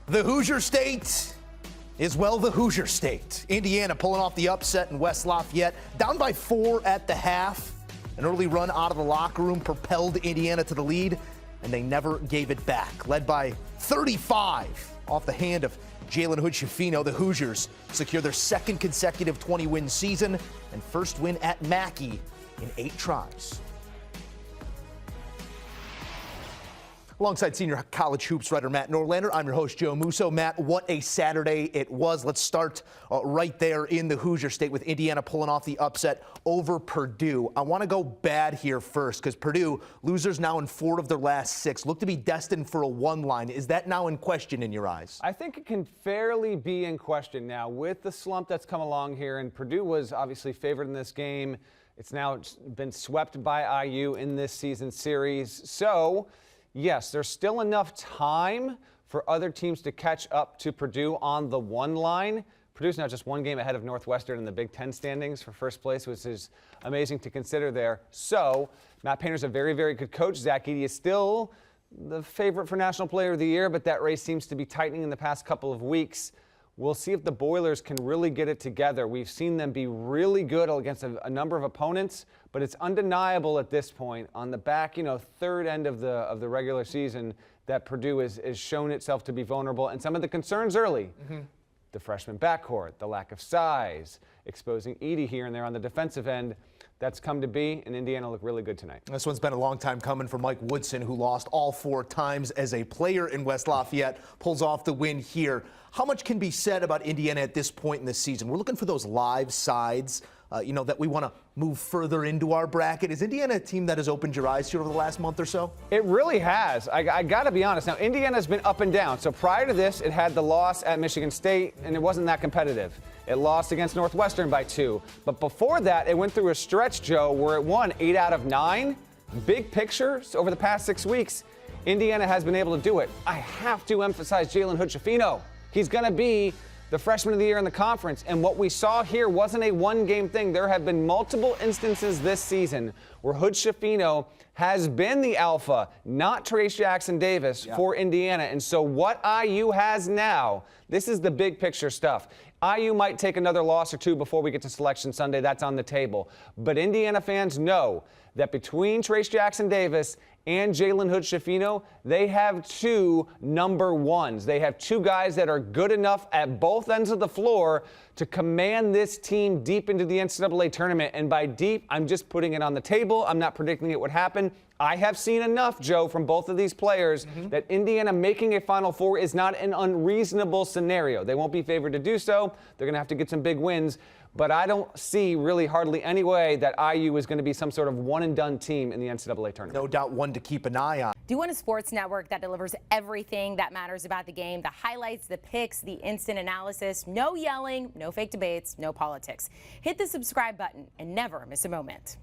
The Hoosier State is, well, the Hoosier State. Indiana pulling off the upset in West Lafayette, down by 4 at the half. An early run out of the locker room propelled Indiana to the lead, and they never gave it back. Led by 35 off the hand of Jalen Hood-Schifino, the Hoosiers secure their second consecutive 20-win season and first win at Mackey in 8 tries. Alongside senior college hoops writer Matt Norlander, I'm your host, Joe Musso. Matt, what a Saturday it was. Let's start right there in the Hoosier State with Indiana pulling off the upset over Purdue. I want to go bad here first because Purdue, losers now in 4 of their last 6, look to be destined for a 1 line. Is that now in question in your eyes? I think it can fairly be in question now with the slump that's come along here, and Purdue was obviously favored in this game. It's now been swept by IU in this season series. So, yes, there's still enough time for other teams to catch up to Purdue on the 1 line. Purdue's now just 1 game ahead of Northwestern in the Big Ten standings for first place, which is amazing to consider there. So, Matt Painter's a very, very good coach. Zach Edey is still the favorite for National Player of the Year, but that race seems to be tightening in the past couple of weeks. We'll see if the Boilers can really get it together. We've seen them be really good against a number of opponents, but it's undeniable at this point on the back, third end of the regular season that Purdue has shown itself to be vulnerable. And some of the concerns early, the freshman backcourt, the lack of size, exposing Edey here and there on the defensive end. That's come to be, and Indiana look really good tonight. This one's been a long time coming for Mike Woodson, who lost all 4 times as a player in West Lafayette, pulls off the win here. How much can be said about Indiana at this point in the season? We're looking for those live sides, that we want to move further into our bracket. Is Indiana a team that has opened your eyes to over the last month or so? It really has. I got to be honest. Now, Indiana's been up and down. So prior to this, it had the loss at Michigan State, and it wasn't that competitive. It lost against Northwestern by 2. But before that, it went through a stretch, Joe, where it won 8 out of 9. Big picture, so over the past 6 weeks, Indiana has been able to do it. I have to emphasize Jalen Hood-Schifino. He's going to be the freshman of the year in the conference. And what we saw here wasn't a 1-game thing. There have been multiple instances this season where Hood-Schifino has been the alpha, not Trace Jackson Davis, for Indiana. And so what IU has now, this is the big picture stuff. IU might take another loss or 2 before we get to Selection Sunday. That's on the table. But Indiana fans know that between Trace Jackson Davis and Jalen Hood-Schifino, they have 2 number 1s. They have 2 guys that are good enough at both ends of the floor to command this team deep into the NCAA tournament. And by deep, I'm just putting it on the table. I'm not predicting it would happen. I have seen enough, Joe, from both of these players that Indiana making a Final Four is not an unreasonable scenario. They won't be favored to do so. They're going to have to get some big wins. But I don't see really hardly any way that IU is going to be some sort of one-and-done team in the NCAA tournament. No doubt one to keep an eye on. Do you want a sports network that delivers everything that matters about the game? The highlights, the picks, the instant analysis. No yelling, no fake debates, no politics. Hit the subscribe button and never miss a moment.